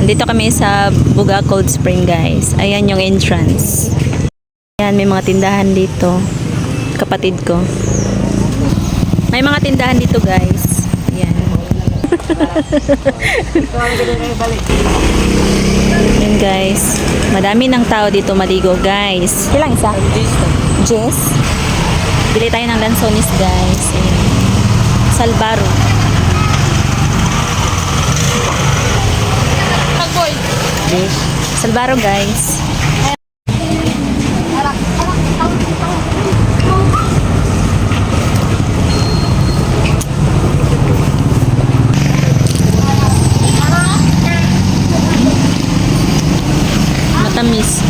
Nandito kami sa Buga Cold Spring, guys. Ayan yung entrance. Ayan, may mga tindahan dito. Kapatid ko. May mga tindahan dito, guys. Ayan. Ayan, guys. Madami ng tao dito maligo, guys. Kailang isa? Jess. Bili tayo ng lansonis, guys. Ayan. Salbaro. Salbaro, guys. Matamis.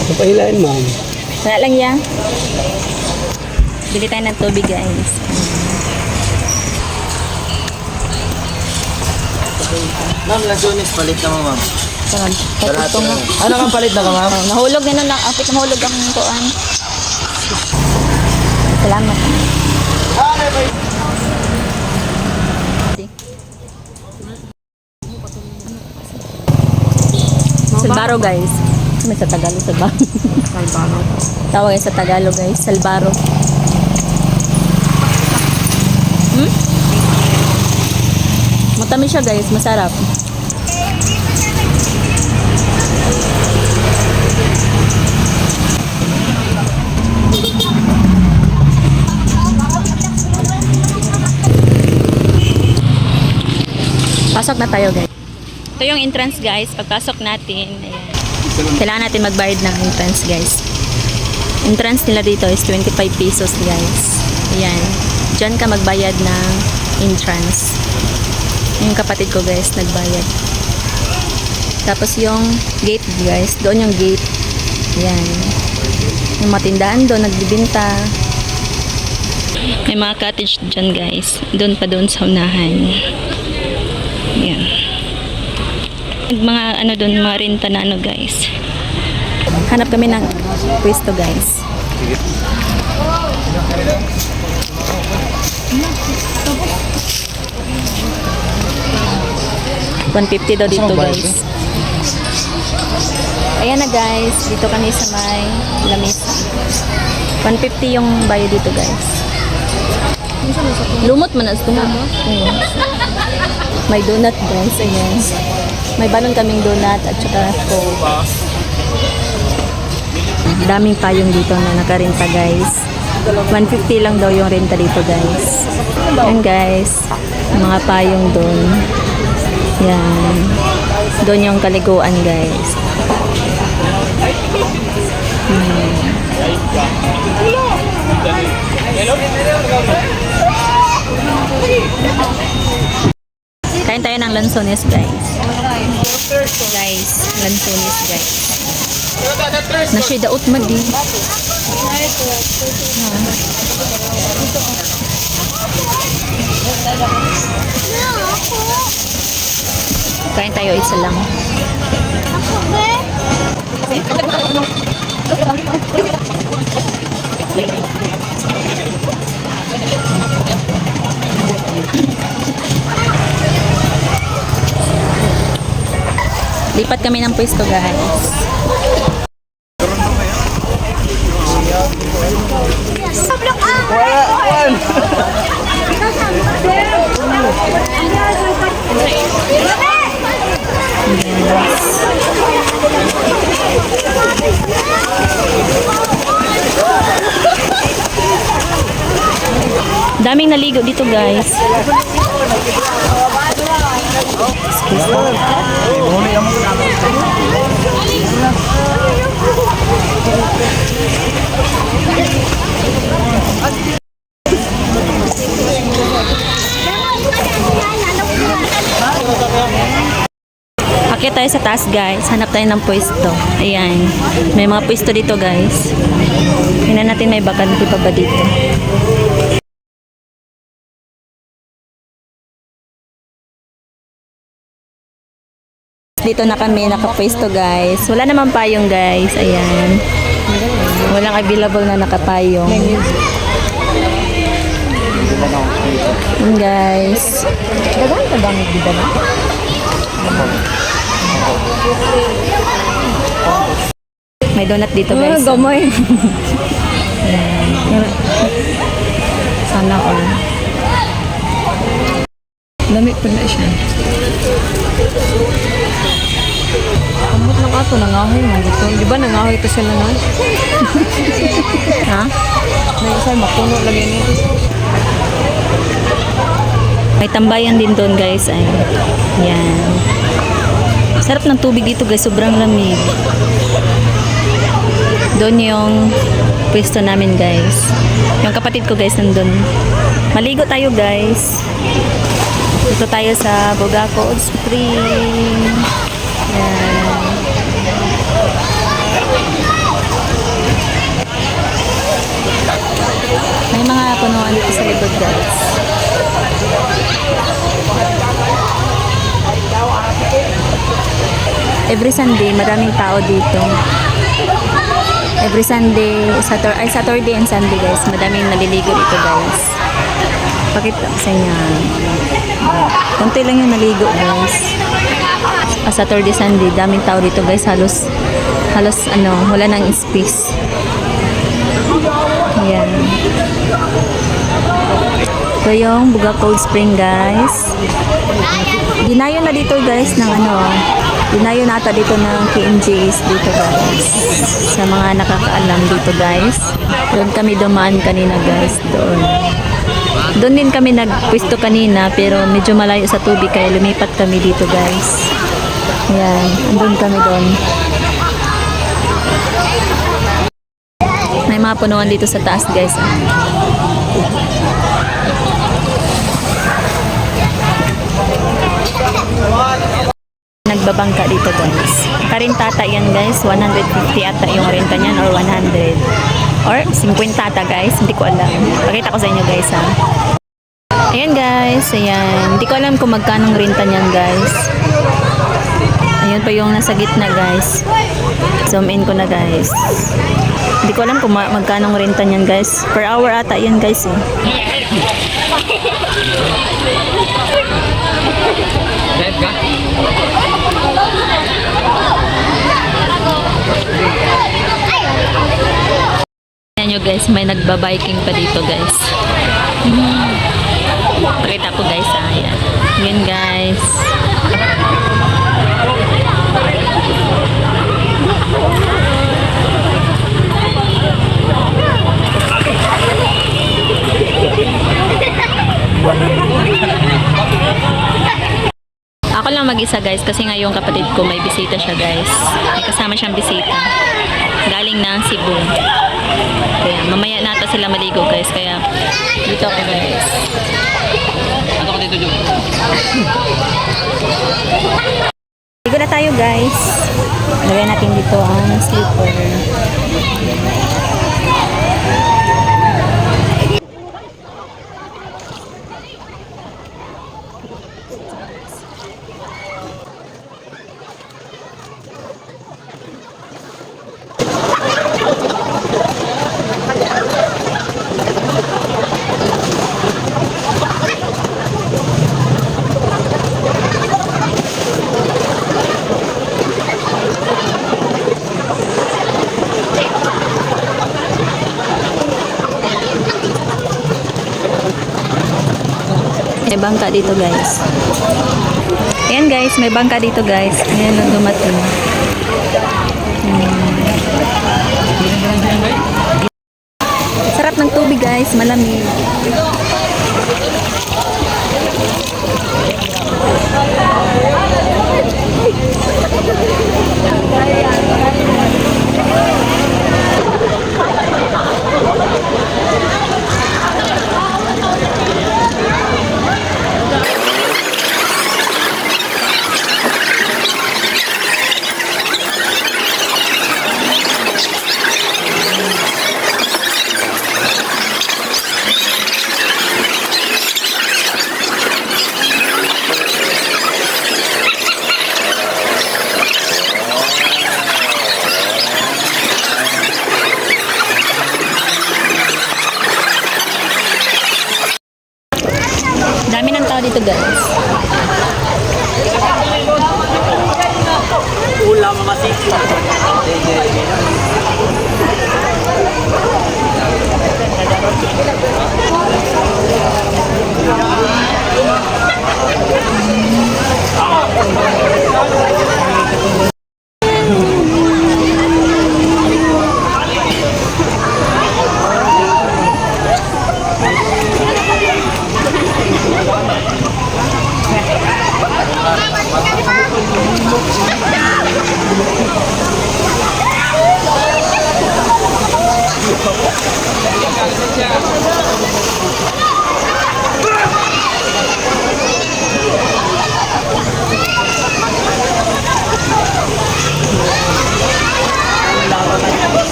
Ano pa hilahin, ma'am? Wala lang yan. Bili tayo ng tubig, guys. Ma'am, lansones, palit na mo, ma'am. Ito nga. Ano kang palit na ka, ma'am? Nahulog na lang. Apit nahulog ang kuan. Salamat. Salbaro, guys. May sa Tagalog, Salbaro. Salbaro. Tawag guys sa Tagalog, guys. Salbaro. Matamis siya, guys. Masarap. Pasok na tayo, guys. Ito yung entrance, guys. Pagpasok natin, ayan. Kailangan natin magbayad ng entrance, guys. Entrance nila dito is 25 pesos, guys. Ayan. Diyan ka magbayad ng entrance. Yung kapatid ko, guys, nagbayad. Tapos yung gate, guys. Doon yung gate. Ayan. Yung matindahan doon, nagbibinta. May mga cottage dyan, guys. Doon pa doon sa unahan. Ayan. Mga ano doon, mga renta na ano, guys. Hanap kami ng pwesto, guys. $150 daw dito, guys. Ayan na, guys. Dito kami sa may lamesa. $150 yung bayo dito, guys. Lumot man as tunga mo. May donut, guys. Ayan. May balon kaming donut at saka coke. Daming payong dito na nakarenta, guys. $150 lang daw yung renta dito, guys. Ayan, guys. Mga payong doon. Yan. Doon yung kaliguan, guys. Kain tayo ng lansones, guys. Guys, lansones, guys. Nashidaot madi. Kain tayo isa lang. Lipat kami ng pwesto, guys. Daming naligo dito, guys. Akit tayo sa taas, guys. Hanap tayo ng pwesto. Ayan. May mga pwesto dito, guys. Tingnan natin may bakante pa ba dito. Dito na kami nakapwesto, guys. Wala naman payong, guys. Ayan. Walang available na nakapayong. Ayan guys. Dagan ka bang bida na? May donut dito guys. Gamoy. Sana all. Lamig pa na siya. Kamot lang ato, nangahoy man dito. Di ba nangahoy to sila na? Ha? Nagsay, mapuno lagi ni. May tambayan din doon guys. Ay. Yan. Sarap ng tubig dito guys. Sobrang lamig. Doon yung pwesto namin guys. Yung kapatid ko guys nandun. Maligo tayo guys. Dito tayo sa Bogaco Spring. Yan. May mga punuan dito sa likod guys. Every Sunday, maraming tao dito. Every Sunday, Saturday and Sunday guys, madaming naliligo dito guys. Pakita ko sa inyo. Konti lang yung naligo guys. Saturday, Sunday, daming tao dito guys. Halos wala nang space. Ayan. Ito yung Buga Cold Spring guys. Dinayo na dito guys ng dinayo na ata dito ng KMJs dito guys. Sa mga nakakaalam dito guys. Doon kami dumaan kanina guys. Doon din kami nagpwesto kanina pero medyo malayo sa tubig kaya lumipat kami dito guys. Ayan, andun kami doon. May mga punuan dito sa taas guys. Nagbabangka dito guys. Karintata yan guys. 150 ata yung renta niyan or 100. Or 50 ata guys. Hindi ko alam. Pakita ko sa inyo guys ha. Ayan guys. Ayan. Hindi ko alam kung magkano renta niyan guys. Ayan pa yung nasa gitna guys. Zoom in ko na guys. Hindi ko alam kung magkano renta niyan guys. Per hour ata yan guys eh. Ayan nyo guys, may nagbabiking pa dito guys. Pakita ko guys ha. Ayan. Ayan guys. Ako lang mag-isa guys kasi nga yung kapatid ko may bisita siya guys. May kasama siyang bisita. Galing ng Cebu. Kaya mamaya nata sila maligo guys. Kaya dito ako guys. Ano ko dito, Jo? Ligo na tayo guys. Lagyan natin dito ang slipper. May bangka dito guys. Ayan guys, may bangka dito guys. Ayan ang dumating. Sarap ng tubig guys, malamig. tao dito guys. Ulam mga sisi.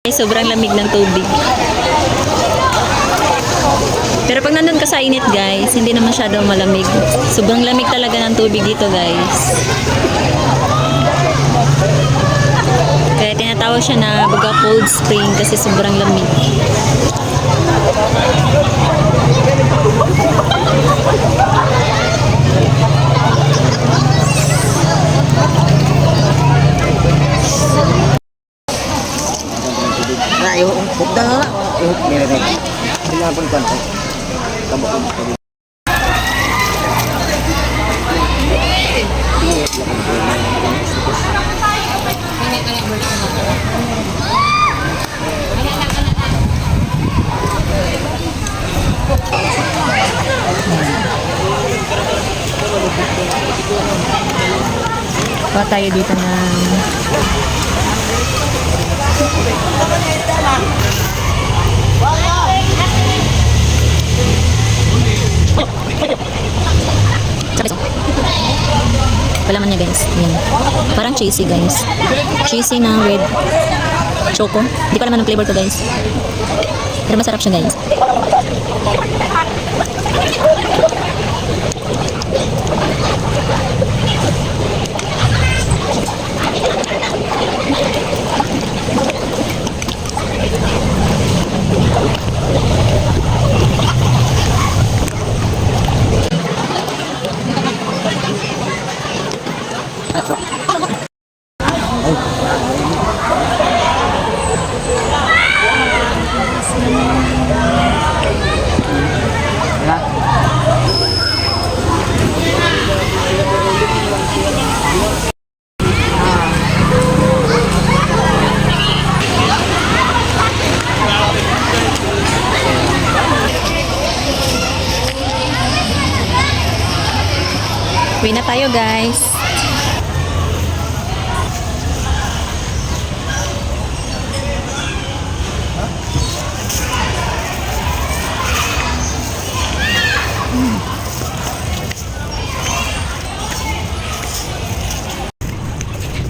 Ay, sobrang lamig ng tubig. Pero pag nandun ka sa init guys, hindi na masyadong malamig. Sobrang lamig talaga ng tubig dito guys. Kaya tinatawag siya na baga cold spring kasi sobrang lamig. Na, yung hukda nga. Yung hukda nga. Sinapon ko ito. Kabukong ko. Kuha tayo dito ng palaman niya guys. Yan. Parang cheesy guys. Cheesy na red choco. Hindi pa naman ang flavor to guys. Pero masarap siya guys. Uwi na tayo guys.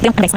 Tingnan guys,